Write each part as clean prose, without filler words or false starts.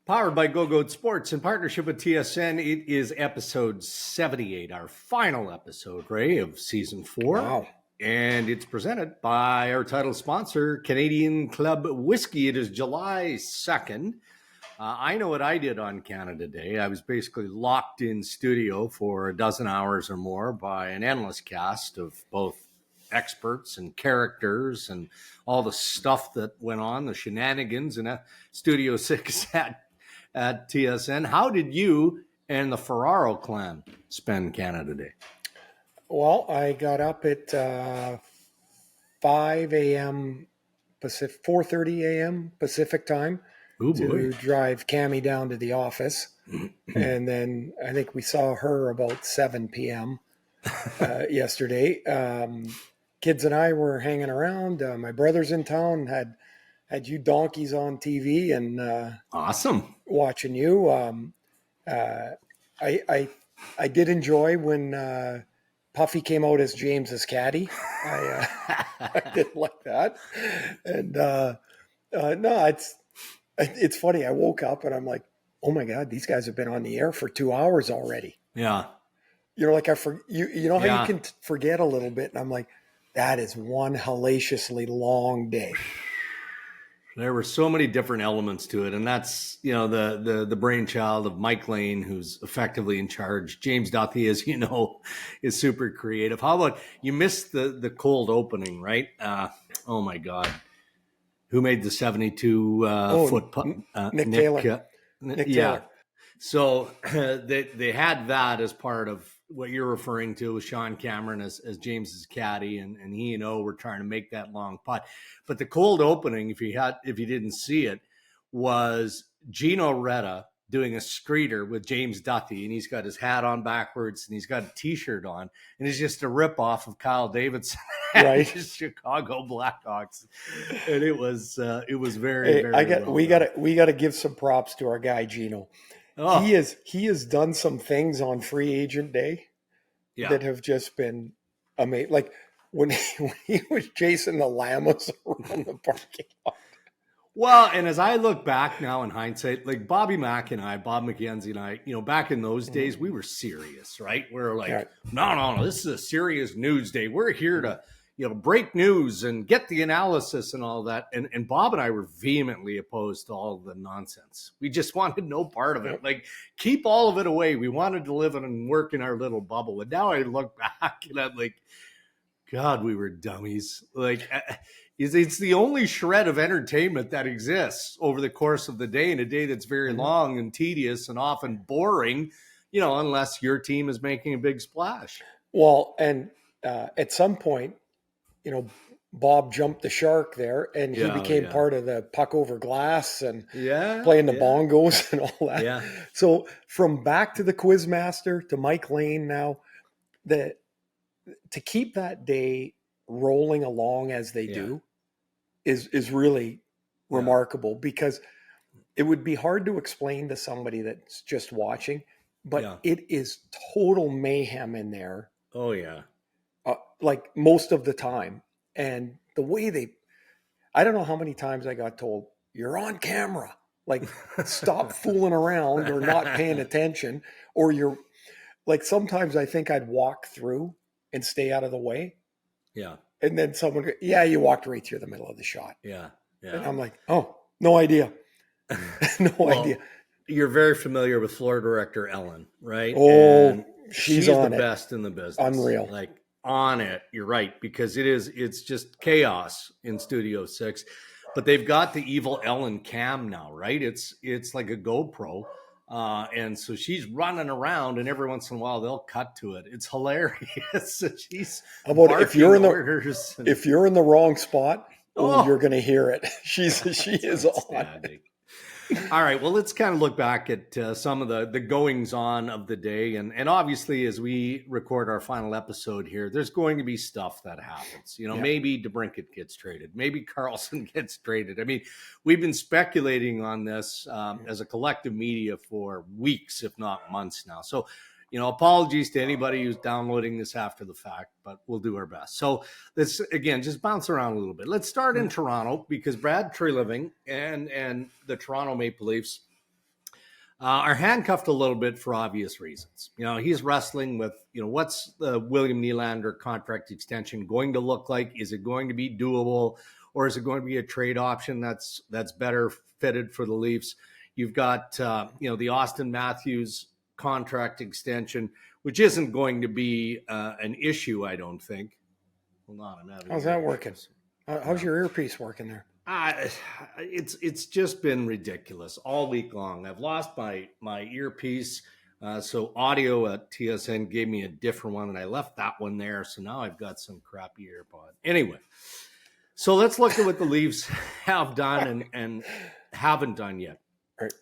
Powered by Go Goat Sports in partnership with TSN. It is episode 78, our final episode, Ray, of season 4. Wow. And it's presented by our title sponsor, Canadian Club Whiskey. It is July 2nd. I know what I did on Canada Day. I was basically locked in studio for a dozen hours or more by an endless cast of both experts and characters and all the stuff that went on, the shenanigans in Studio 6 at TSN. How did you and the Ferraro clan spend Canada Day? Well, I got up at 5 a.m. Pacific, 4:30 a.m. Pacific time to drive Cammie down to the office. And then I think we saw her about 7 p.m. Yesterday. Kids and I were hanging around. My brother's in town, had you donkeys on TV and awesome watching you. I did enjoy when Puffy came out as James's caddy. I didn't like that. And no, it's funny. I woke up and I'm like, oh my God, these guys have been on the air for 2 hours already. Yeah. You know, like you know how you can forget a little bit. And I'm like, that is one hellaciously long day. There were so many different elements to it, and that's, you know, the brainchild of Mike Lane, who's effectively in charge. James Duthie, as you know, is super creative. How about you missed the cold opening, right? Oh my God, who made the 72-foot putt? Nick Taylor. Nick Taylor. So they had that as part of what you're referring to with Sean Cameron as James's caddy, and he and O were trying to make that long putt. But the cold opening, if you didn't see it, was Gino Retta doing a streeter with James Duthie, and he's got his hat on backwards and he's got a t-shirt on, and it's just a ripoff of Kyle Davidson, right? Chicago Blackhawks, and it was very, very. We got to give some props to our guy Gino. Oh. He has done some things on free agent day that have just been amazing. Like when he was chasing the llamas around the parking lot. Well, and as I look back now in hindsight, like Bob McKenzie and I, you know, back in those days, we were serious, right? We were like, no, this is a serious news day. We're here to, you know, break news and get the analysis and all that. And Bob and I were vehemently opposed to all the nonsense. We just wanted no part of it. Like, keep all of it away. We wanted to live in and work in our little bubble. And now I look back and I'm like, God, we were dummies. Like, it's the only shred of entertainment that exists over the course of the day, in a day that's very long and tedious and often boring, you know, unless your team is making a big splash. Well, and at some point, you know, Bob jumped the shark there, and he became part of the puck over glass and playing the bongos and all that. Yeah. So from back to the Quizmaster to Mike Lane now, to keep that day rolling along as they do is really remarkable, because it would be hard to explain to somebody that's just watching, but it is total mayhem in there. Oh, yeah. Like most of the time. And the way I don't know how many times I got told, you're on camera, like stop fooling around or not paying attention, or you're like, sometimes I think I'd walk through and stay out of the way. Yeah. And then someone goes, you walked right through the middle of the shot. Yeah. Yeah. And I'm like, oh, no idea. Idea. You're very familiar with floor director Ellen, right? Oh, and she's on the it. Best in the business. Unreal. Like, on it. You're right, because it's just chaos in Studio 6. But they've got the evil Ellen cam now, right? It's like a GoPro. And so she's running around, and every once in a while they'll cut to it. It's hilarious. She's if you're in the wrong spot, you're going to hear it. She is on. All right, well, let's kind of look back at some of the goings on of the day. And obviously, as we record our final episode here, there's going to be stuff that happens. You know, maybe Debrincat gets traded. Maybe Carlson gets traded. I mean, we've been speculating on this as a collective media for weeks, if not months now. So, you know, apologies to anybody who's downloading this after the fact, but we'll do our best. So let's, again, just bounce around a little bit. Let's start in Toronto, because Brad Treliving and the Toronto Maple Leafs are handcuffed a little bit for obvious reasons. He's wrestling with, what's the William Nylander contract extension going to look like? Is it going to be doable, or is it going to be a trade option that's better fitted for the Leafs? You've got, the Austin Matthews contract extension, which isn't going to be an issue, I don't think. Hold on, how's that working? How's your earpiece working there? It's just been ridiculous all week long. I've lost my earpiece. So audio at TSN gave me a different one, and I left that one there. So now I've got some crappy AirPod. Anyway, so let's look at what the Leafs have done and haven't done yet. Right.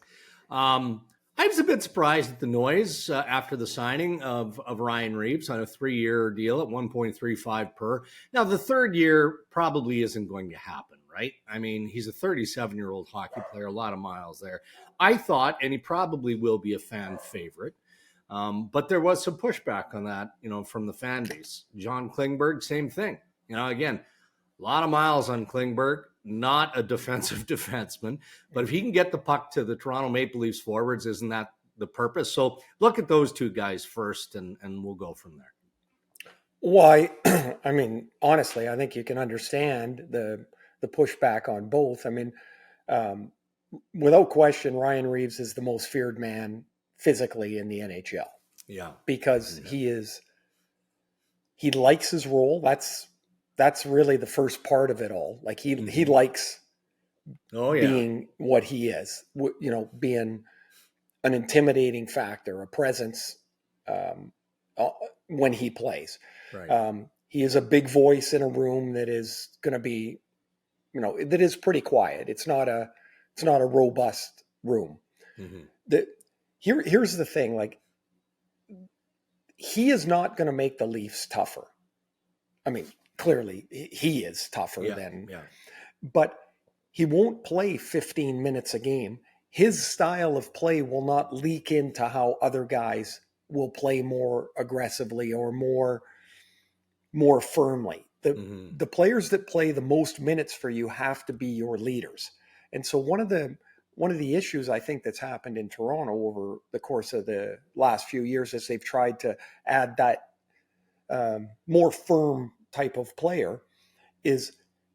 I was a bit surprised at the noise after the signing of Ryan Reaves on a 3-year deal at 1.35 per. Now, the third year probably isn't going to happen, right? I mean, he's a 37-year-old hockey player, a lot of miles there. I thought, and he probably will be a fan favorite, but there was some pushback on that, from the fan base. John Klingberg, same thing. Again, a lot of miles on Klingberg, not a defensive defenseman, but if he can get the puck to the Toronto Maple Leafs forwards, isn't that the purpose? So look at those two guys first, and we'll go from there. Why? I mean, honestly, I think you can understand the pushback on both. I mean, without question, Ryan Reaves is the most feared man physically in the NHL. Yeah. Because he likes his role. That's really the first part of it all. Like he likes being what he is, being an intimidating factor, a presence when he plays. Right. He is a big voice in a room that is going to be, that is pretty quiet. It's not a robust room. Mm-hmm. Here's the thing, like he is not going to make the Leafs tougher. I mean, clearly he is tougher but he won't play 15 minutes a game. His style of play will not leak into how other guys will play more aggressively or more firmly. The players that play the most minutes for you have to be your leaders. And so one of the issues I think that's happened in Toronto over the course of the last few years is they've tried to add that more firm type of player is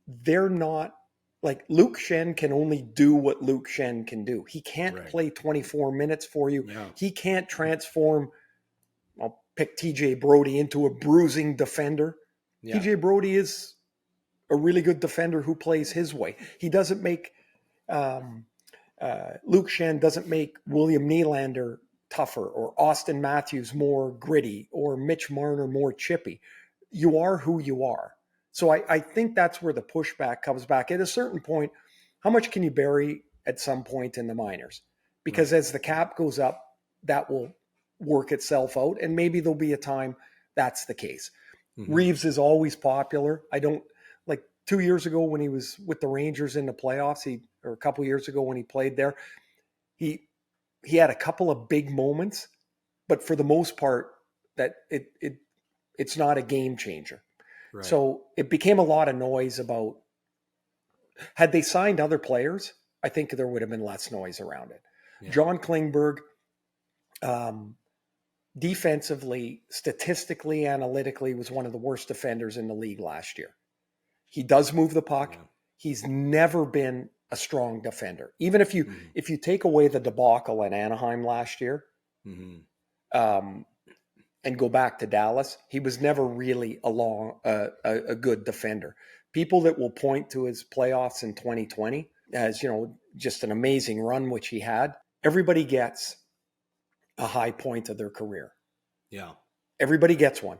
they're not like Luke Schenn can only do what Luke Schenn can do. He can't play 24 minutes for you. Yeah. He can't transform, I'll pick TJ Brody into a bruising defender. Yeah. TJ Brody is a really good defender who plays his way. He doesn't make, Luke Schenn doesn't make William Nylander tougher or Austin Matthews more gritty or Mitch Marner more chippy. You are who you are. So I think that's where the pushback comes back. At a certain point, how much can you bury at some point in the minors? Because as the cap goes up, that will work itself out. And maybe there'll be a time that's the case. Mm-hmm. Reaves is always popular. 2 years ago when he was with the Rangers in the playoffs, or a couple years ago when he played there, he had a couple of big moments, but for the most part, that it's not a game changer. Right. So it became a lot of noise about, had they signed other players, I think there would have been less noise around it. Yeah. John Klingberg, defensively, statistically, analytically, was one of the worst defenders in the league last year. He does move the puck. Yeah. He's never been a strong defender. Even if you if you take away the debacle in Anaheim last year, and go back to Dallas, he was never really a good defender. People that will point to his playoffs in 2020 as, just an amazing run, which he had. Everybody gets a high point of their career. Yeah. Everybody gets one.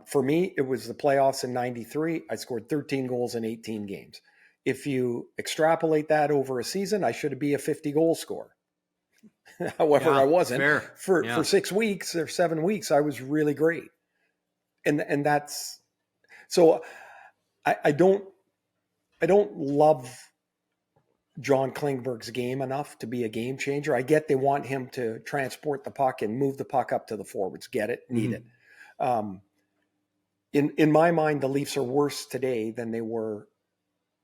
For me, it was the playoffs in 93. I scored 13 goals in 18 games. If you extrapolate that over a season, I should be a 50-goal scorer. However, I wasn't. For 6 weeks or 7 weeks. I was really great, and that's so. I don't love John Klingberg's game enough to be a game changer. I get they want him to transport the puck and move the puck up to the forwards. Get it? Need it. In my mind, the Leafs are worse today than they were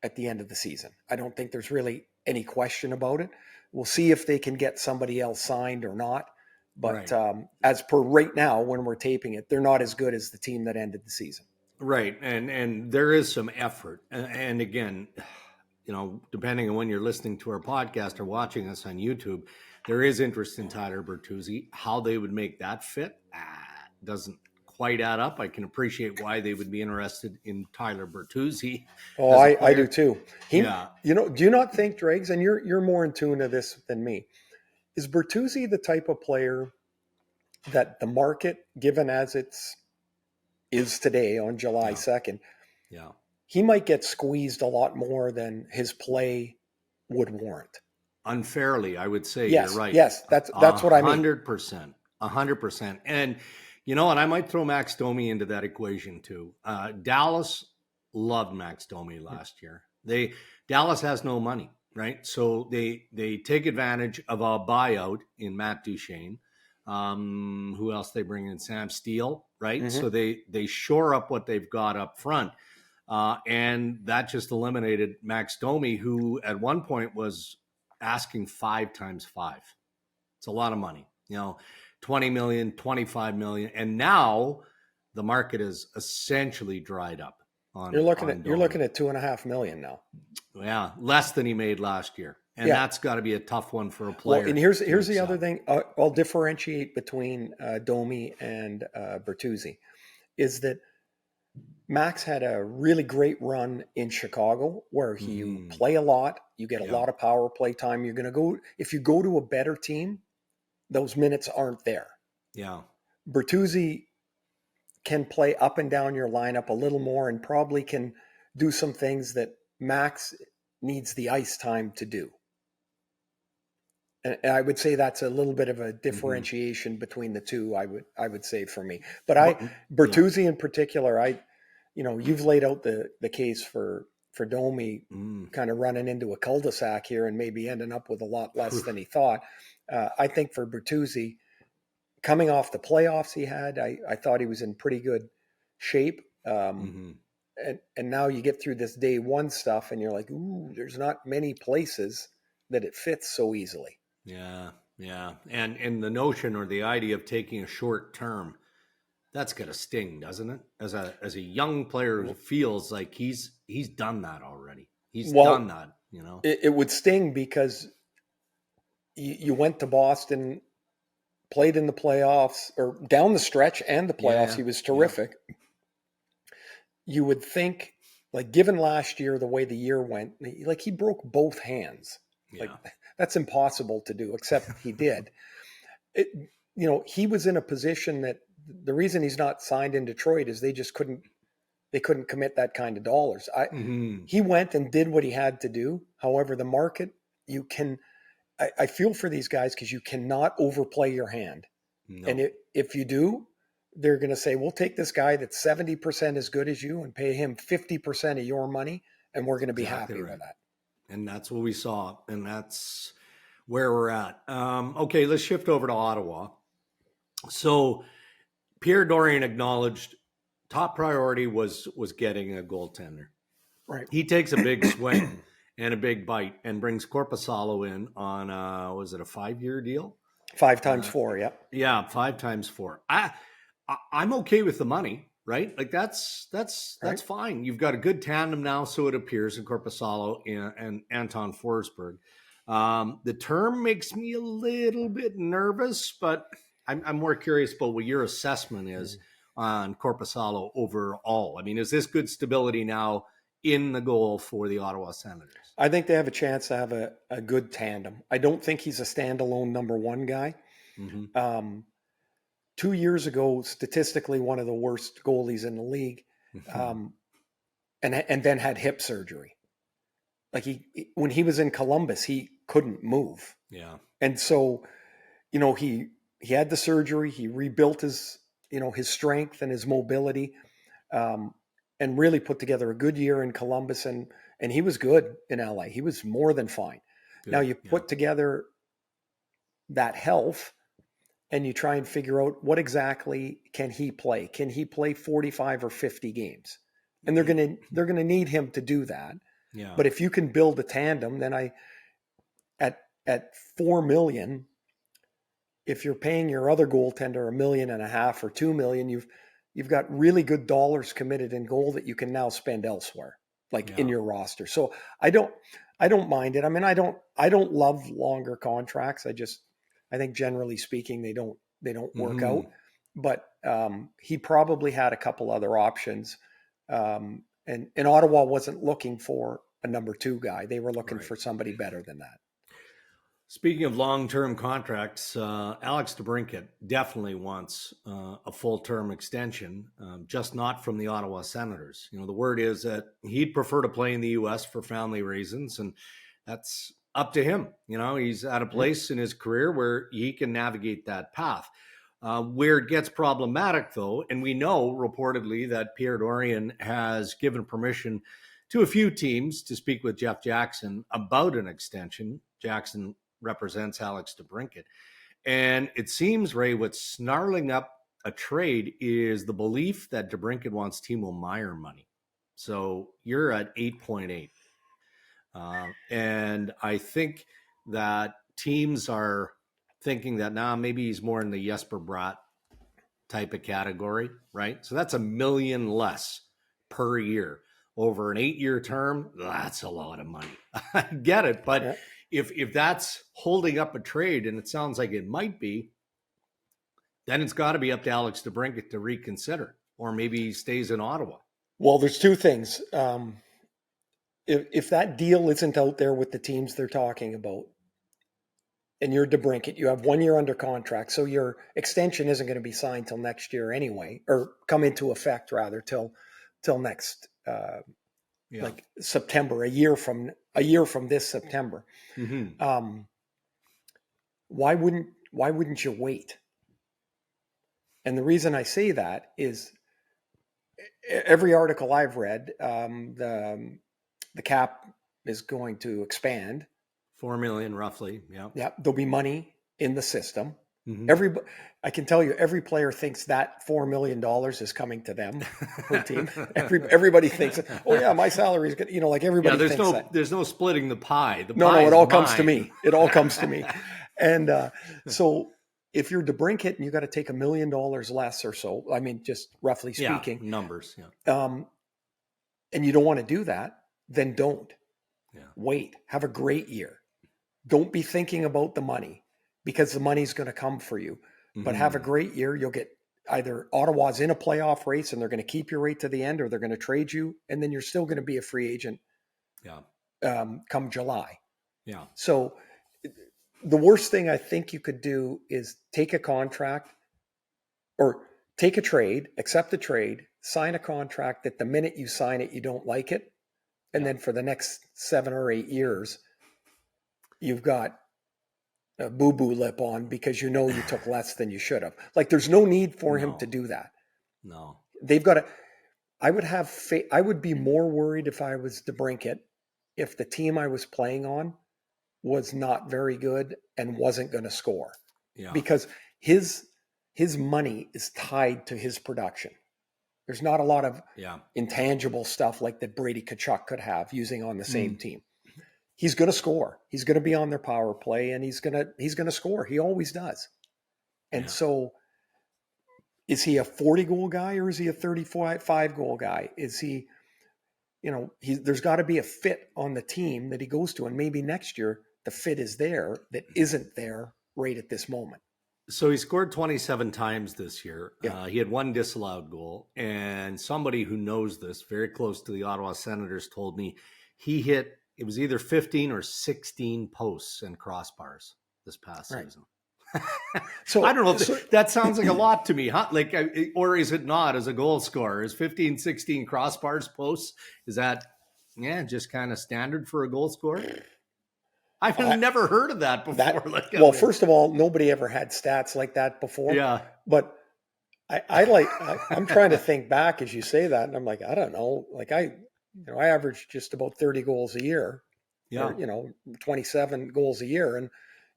at the end of the season. I don't think there's really any question about it. We'll see if they can get somebody else signed or not. But as per right now, when we're taping it, they're not as good as the team that ended the season. Right. And there is some effort. And again, depending on when you're listening to our podcast or watching us on YouTube, there is interest in Tyler Bertuzzi. How they would make that fit doesn't quite add up. I can appreciate why they would be interested in Tyler Bertuzzi. Oh, I do too. Do you not think, Dregs, and you're more in tune to this than me, is Bertuzzi the type of player that the market, given as is today on July 2nd, he might get squeezed a lot more than his play would warrant? Unfairly, I would say. Yes, you're right. Yes, that's what I mean. 100%. And and I might throw Max Domi into that equation too. Dallas loved Max Domi last year. Dallas has no money, right? So they take advantage of a buyout in Matt Duchene. Who else they bring in? Sam Steele, right? Mm-hmm. So they shore up what they've got up front. And that just eliminated Max Domi, who at one point was asking 5 times 5. It's a lot of money, 20 million, 25 million. And now the market is essentially dried up. You're looking at $2.5 million now. Yeah. Less than he made last year. And that's got to be a tough one for a player. Well, and here's the other thing. I'll differentiate between Domi and Bertuzzi, is that Max had a really great run in Chicago where you play a lot, you get a lot of power play time. If you go to a better team, those minutes aren't there. Yeah. Bertuzzi can play up and down your lineup a little more and probably can do some things that Max needs the ice time to do. And I would say that's a little bit of a differentiation between the two, I would say, for me. But Bertuzzi in particular, you've laid out the case for Domi kind of running into a cul-de-sac here and maybe ending up with a lot less than he thought. I think for Bertuzzi, coming off the playoffs he had, I thought he was in pretty good shape. And now you get through this day one stuff and you're like, ooh, there's not many places that it fits so easily. Yeah. And the notion or the idea of taking a short term, that's got to sting, doesn't it? As a young player who feels like he's done that already. He's done that, It would sting because you went to Boston, played in the playoffs or down the stretch and the playoffs. He was terrific. Yeah. You would think, like, given last year, the way the year went, like he broke both hands. Yeah. Like that's impossible to do, except he did. He was in a position that the reason he's not signed in Detroit is they couldn't commit that kind of dollars. He went and did what he had to do. However, the market, I feel for these guys because you cannot overplay your hand. No. And if you do, they're going to say, we'll take this guy that's 70% as good as you and pay him 50% of your money. And we're going to be happy with that. And that's what we saw. And that's where we're at. Okay, let's shift over to Ottawa. So Pierre Dorion acknowledged top priority was getting a goaltender. Right. He takes a big swing and a big bite and brings Korpisalo in on, was it a 5-year deal? 5 times 4, yeah. Yeah, 5 times 4. I'm okay with the money. Right? Like that's right. Fine. You've got a good tandem now, so it appears, in Korpisalo and Anton Forsberg. The term makes me a little bit nervous, but I'm more curious about what your assessment is on Korpisalo overall. I mean, is this good stability now in the goal for the Ottawa Senators? I think they have a chance to have a good tandem. I don't think he's a standalone number one guy. 2 years ago, statistically, one of the worst goalies in the league, and then had hip surgery. Like when he was in Columbus, he couldn't move. Yeah. And so, he had the surgery, he rebuilt his strength and his mobility, and really put together a good year in Columbus. And he was good in LA. He was more than fine. Good. Now you put together that health, and you try and figure out what exactly can he play? Can he play 45 or 50 games? And they're going to need him to do that. Yeah. But if you can build a tandem, then at $4 million, if you're paying your other goaltender $1.5 million or $2 million, you've got really good dollars committed in goal that you can now spend elsewhere, like in your roster. So I don't mind it. I mean, I don't love longer contracts. I think generally speaking, they don't work out. But he probably had a couple other options. And Ottawa wasn't looking for a number 2 guy. They were looking for somebody better than that. Speaking of long-term contracts, Alex Debrincat definitely wants a full-term extension, just not from the Ottawa Senators. The word is that he'd prefer to play in the U.S. for family reasons, and that's up to him. He's at a place in his career where he can navigate that path. Where it gets problematic, though, and we know reportedly that Pierre Dorion has given permission to a few teams to speak with Jeff Jackson about an extension. Jackson represents Alex Debrincat. And it seems, Ray, what's snarling up a trade is the belief that Debrincat wants Timo Meier money. So you're at 8.8. And I think that teams are thinking that now maybe he's more in the Jesper Bratt type of category, right? So that's $1 million less per year over an 8-year term. That's a lot of money. I get it. But if that's holding up a trade, and it sounds like it might be, then it's got to be up to Alex Debrincat to reconsider, or maybe he stays in Ottawa. Well, there's 2 things. If that deal isn't out there with the teams they're talking about, and you're Debrincat, you have 1 year under contract, so your extension isn't going to be signed till next year anyway, or come into effect rather till next like September, a year from this September. Why wouldn't you wait? And the reason I say that is every article I've read, the cap is going to expand. $4 million roughly. Yeah. There'll be money in the system. I can tell you, every player thinks that $4 million is coming to them per team. Everybody thinks, oh yeah, my salary is good. Like everybody thinks that. There's no splitting the pie. No, it all comes to me. It all comes to me. And so if you're Debrincat and you got to take $1 million less or so, I mean, just roughly speaking, numbers. And you don't want to do that, then don't. Wait, have a great year. Don't be thinking about the money, because the money's going to come for you. But have a great year. You'll get either Ottawa's in a playoff race and they're going to keep you right to the end, or they're going to trade you, and then you're still going to be a free agent come July. So the worst thing I think you could do is take a contract or take a trade, accept a trade, sign a contract that the minute you sign it, you don't like it. And then for the next 7 or 8 years, you've got a boo-boo lip on because you took less than you should have. Like, there's no need for him to do that. No. They've got to, I would be more worried if I was Debrincat, if the team I was playing on was not very good and wasn't going to score. Because his money is tied to his production. There's not a lot of intangible stuff like that Brady Tkachuk could have using on the same team. He's going to score. He's going to be on their power play, and he's going to score. He always does. And so is he a 40-goal guy or is he a 35-goal guy? Is he, there's got to be a fit on the team that he goes to. And maybe next year the fit is there that isn't there right at this moment. So he scored 27 times this year. He had 1 disallowed goal. And somebody who knows this, very close to the Ottawa Senators, told me he hit, it was either 15 or 16 posts and crossbars this past season. So I don't know if that sounds like a lot to me, huh? Like, or is it not as a goal scorer? Is 15, 16 crossbars, posts? Is that, just kind of standard for a goal scorer? I've never heard of that before. First of all, nobody ever had stats like that before. Yeah. But I'm trying to think back as you say that, and I'm like, I don't know. Like I averaged just about 30 goals a year. Or, 27 goals a year. And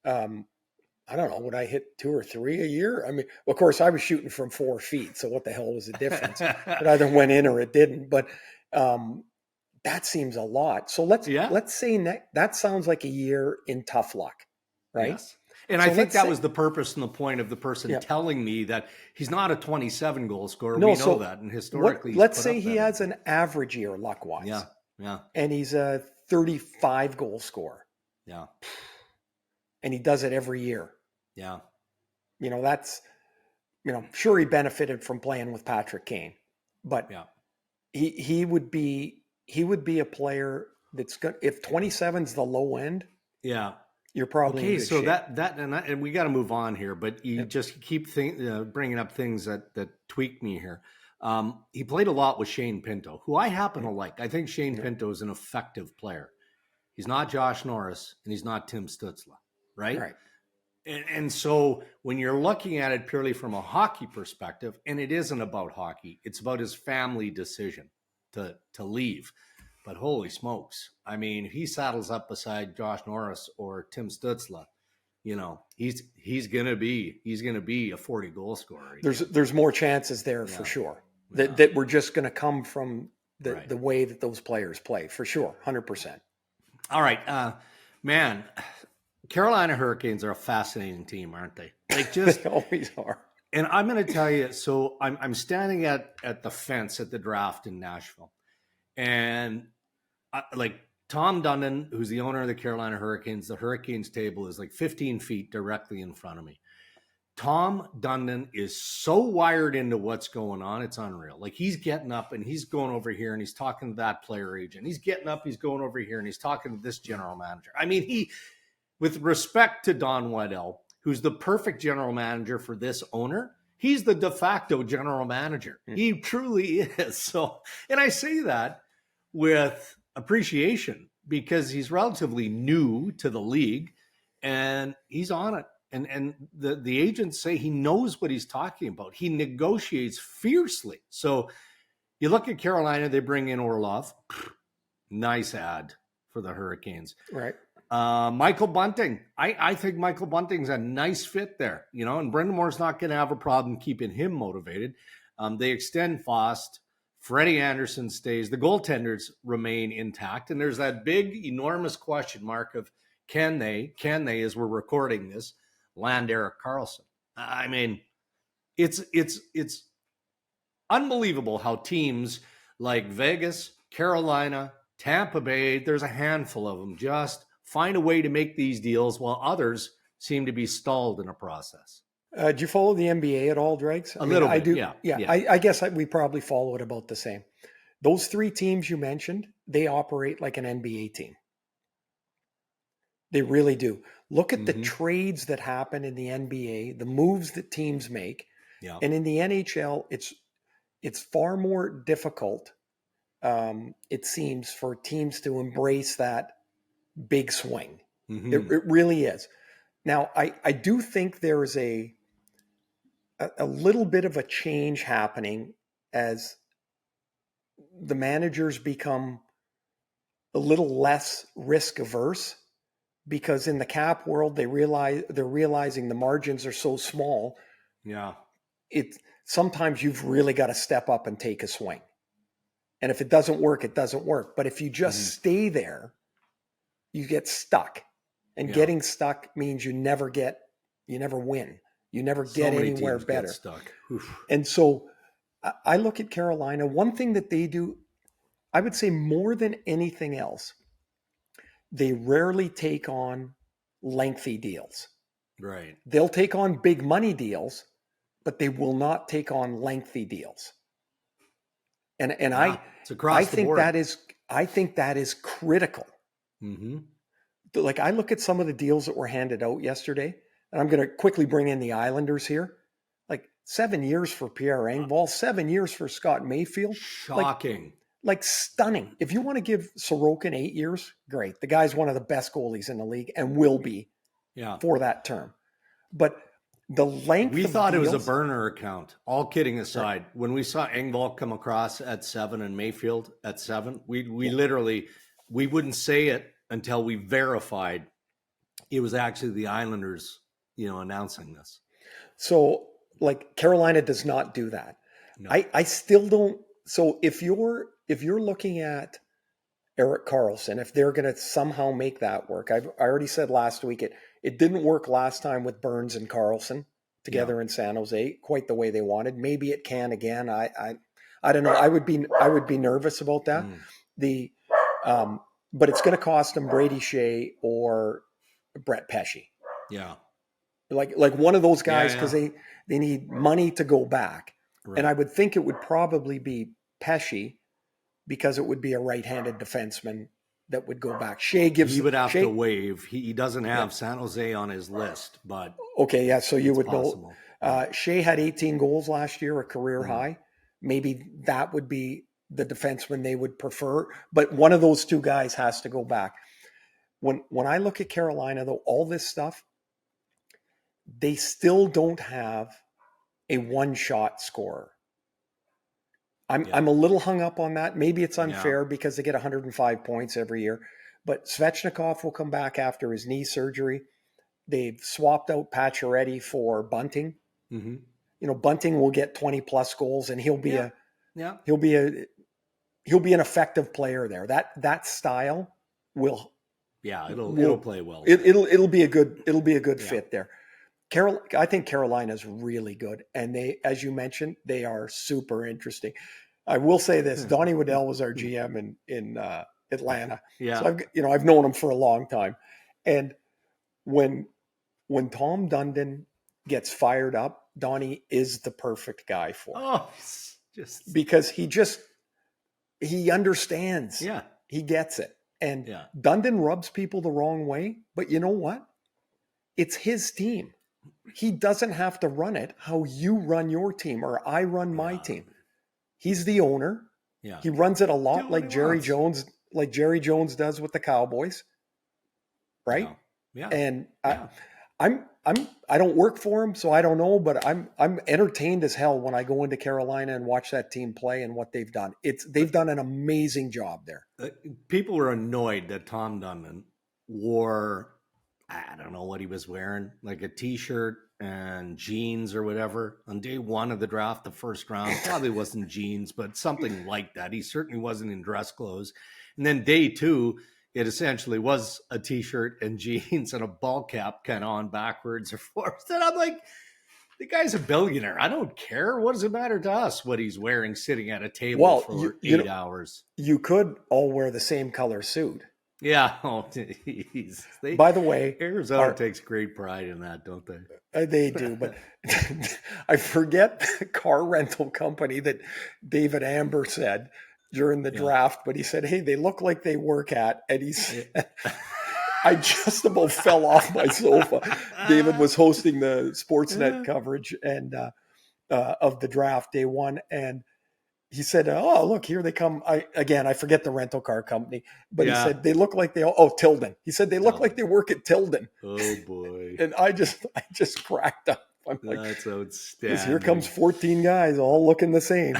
I don't know, would I hit 2 or 3 a year? I mean, of course I was shooting from 4 feet. So what the hell was the difference? It either went in or it didn't. But that seems a lot. So let's say that sounds like a year in tough luck. right? Yes. And so I think that was the purpose and the point of the person telling me that he's not a 27 goal scorer. We know that. And historically, let's say he has an average year luck-wise. Yeah. Yeah. And he's a 35 goal scorer. Yeah. And he does it every year. Yeah. That's, sure he benefited from playing with Patrick Kane, but he would be a player that's good. If 27's the low end. Yeah. You're probably okay. So shape. And we got to move on here, but you just keep bringing up things that tweak me here. He played a lot with Shane Pinto, who I happen to like. I think Shane Pinto is an effective player. He's not Josh Norris and he's not Tim Stützle, right? Right. And so when you're looking at it purely from a hockey perspective, and it isn't about hockey, it's about his family decision to leave. But holy smokes, I mean, if he saddles up beside Josh Norris or Tim Stützle, he's gonna be a 40 goal scorer. There's more chances there for sure that we're just gonna come from the way that those players play for sure, 100%. All right, man. Carolina Hurricanes are a fascinating team, aren't they? Like just they always are. And I'm going to tell you. So I'm standing at the fence at the draft in Nashville, and Tom Dundon, who's the owner of the Carolina Hurricanes, the Hurricanes table is like 15 feet directly in front of me. Tom Dundon is so wired into what's going on. It's unreal. Like he's getting up and he's going over here and he's talking to that player agent. He's getting up, he's going over here and he's talking to this general manager. I mean, with respect to Don Waddell, who's the perfect general manager for this owner, he's the de facto general manager. He truly is. So, and I say that with appreciation because he's relatively new to the league and he's on it. And the agents say he knows what he's talking about. He negotiates fiercely. So you look at Carolina, they bring in Orlov. Nice ad for the Hurricanes. Right. Michael Bunting. I think Michael Bunting's a nice fit there, and Brendan Moore's not going to have a problem keeping him motivated. They extend Fost. Freddie Anderson stays. The goaltenders remain intact. And there's that big, enormous question mark of can they, as we're recording this, land Erik Karlsson? I mean, it's unbelievable how teams like Vegas, Carolina, Tampa Bay, there's a handful of them, just find a way to make these deals while others seem to be stalled in a process. Do you follow the NBA at all, Dregs? A little bit, I do. Yeah. I guess we probably follow it about the same. Those three teams you mentioned, they operate like an NBA team. They really do. Look at the trades that happen in the NBA, the moves that teams make. Yeah. And in the NHL, it's far more difficult, it seems, for teams to embrace that big swing. Mm-hmm. It really is. Now, I do think there is a little bit of a change happening as the managers become a little less risk averse, because in the cap world, they're realizing the margins are so small. Yeah. Sometimes you've really got to step up and take a swing. And if it doesn't work, it doesn't work. But if you just stay there, you get stuck. And getting stuck means you never win. You never get anywhere better. Get stuck. And so I look at Carolina. One thing that they do, I would say more than anything else, they rarely take on lengthy deals. Right. They'll take on big money deals, but they will not take on lengthy deals. And I think that is critical. Mm-hmm. Like I look at some of the deals that were handed out yesterday, and I'm going to quickly bring in the Islanders here. Like 7 years for Pierre Engvall, 7 years for Scott Mayfield. Shocking. Like stunning. If you want to give Sorokin 8 years, great. The guy's one of the best goalies in the league and will be for that term. But the length we thought deals, it was a burner account. All kidding aside, right. When we saw Engvall come across at 7 and Mayfield at 7, we literally wouldn't say it until we verified it was actually the Islanders, announcing this. So like Carolina does not do that. No. I still don't. So if you're looking at Erik Karlsson, if they're going to somehow make that work, I already said last week, It didn't work last time with Burns and Carlson together in San Jose quite the way they wanted. Maybe it can again. I don't know. I would be nervous about that. But it's going to cost them Brady Shea or Brett Pesce. Yeah. Like one of those guys, because they need money to go back. Right. And I would think it would probably be Pesce, because it would be a right-handed defenseman that would go back. He would have to waive. He doesn't have San Jose on his list, but okay, yeah. So you would possible. Know. Shea had 18 goals last year, a career high. Maybe that would be the defenseman they would prefer. But one of those two guys has to go back. When I look at Carolina, though, all this stuff, they still don't have a one-shot scorer. I'm a little hung up on that. Maybe it's unfair because they get 105 points every year. But Svechnikov will come back after his knee surgery. They've swapped out Pacioretty for Bunting. Mm-hmm. You know, Bunting will get 20 plus goals, and he'll be an effective player there. That style will it'll play well. It'll be a good fit there. I think Carolina's really good, and they, as you mentioned, they are super interesting. I will say this: Donnie Waddell was our GM in Atlanta. Yeah, so I've known him for a long time, and when Tom Dundon gets fired up, Donnie is the perfect guy for him. Oh, because he understands. Yeah, he gets it, and Dundon rubs people the wrong way, but you know what? It's his team. He doesn't have to run it how you run your team or I run my team. He's the owner. Yeah. He runs it a lot like Jerry Jones does with the Cowboys. Right? Yeah. And I don't work for him, so I don't know, but I'm entertained as hell when I go into Carolina and watch that team play and what they've done. They've done an amazing job there. People were annoyed that Tom Dundon wore, I don't know what he was wearing, like a t-shirt and jeans or whatever on day one of the draft, the first round. Probably wasn't jeans, but something like that. He certainly wasn't in dress clothes. And then day two, it essentially was a t-shirt and jeans and a ball cap kind of on backwards or forwards. And I'm like, the guy's a billionaire. I don't care. What does it matter to us what he's wearing sitting at a table for 8 hours? You could all wear the same color suit. Yeah. Oh, geez. By the way, Arizona takes great pride in that, don't they? They do, but I forget the car rental company that David Amber said during the draft, but he said, "Hey, they look like they work at," and he said, I just about fell off my sofa. David was hosting the Sportsnet coverage and of the draft day one, and he said, "Oh, look, here they come." I forget the rental car company, but he said they look like Tilden. He said they look like they work at Tilden. Oh boy! And I just cracked up. I'm like, that's outstanding. Here comes 14 guys all looking the same.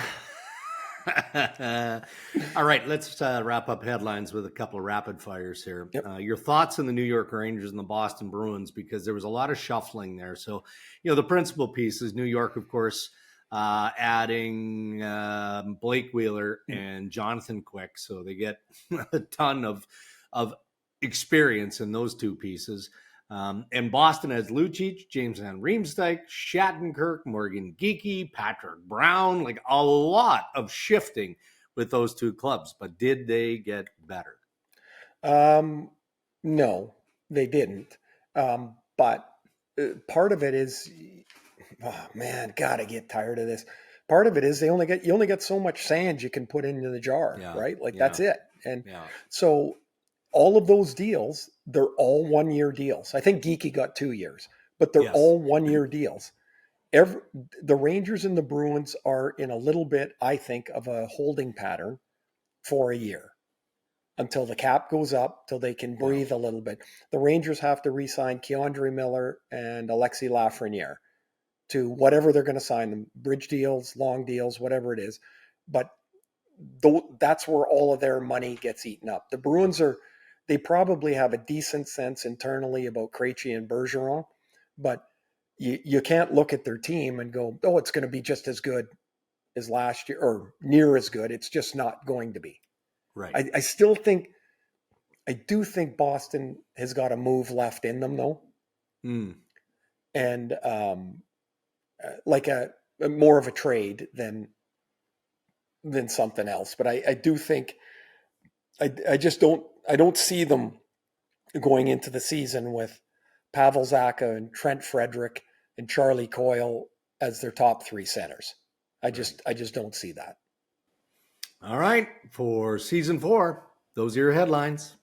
All right, let's wrap up headlines with a couple of rapid fires here. Yep. Your thoughts on the New York Rangers and the Boston Bruins, because there was a lot of shuffling there. So, the principal piece is New York, of course, adding Blake Wheeler and Jonathan Quick. So they get a ton of experience in those two pieces. And Boston has Lucic, James Van Riemsdyk, Shattenkirk, Morgan Geekie, Patrick Brown, like a lot of shifting with those two clubs. But did they get better? No, they didn't. But part of it is, oh man, God, I get tired of this. Part of it is you only get so much sand you can put into the jar, right? Like that's it. And so all of those deals, they're all 1-year deals. I think Geekie got 2 years, but they're all 1-year deals. The Rangers and the Bruins are in a little bit, I think, of a holding pattern for a year until the cap goes up, till they can breathe a little bit. The Rangers have to re-sign Keandre Miller and Alexis Lafreniere to whatever they're going to sign them, bridge deals, long deals, whatever it is. But that's where all of their money gets eaten up. The Bruins they probably have a decent sense internally about Krejci and Bergeron, but you can't look at their team and go, oh, it's going to be just as good as last year or near as good. It's just not going to be. Right. I do think Boston has got a move left in them, though. and like a more of a trade than something else. But I do think I don't see them going into the season with Pavel Zacha and Trent Frederick and Charlie Coyle as their top 3 centers. I just don't see that. All right, for season 4, those are your headlines.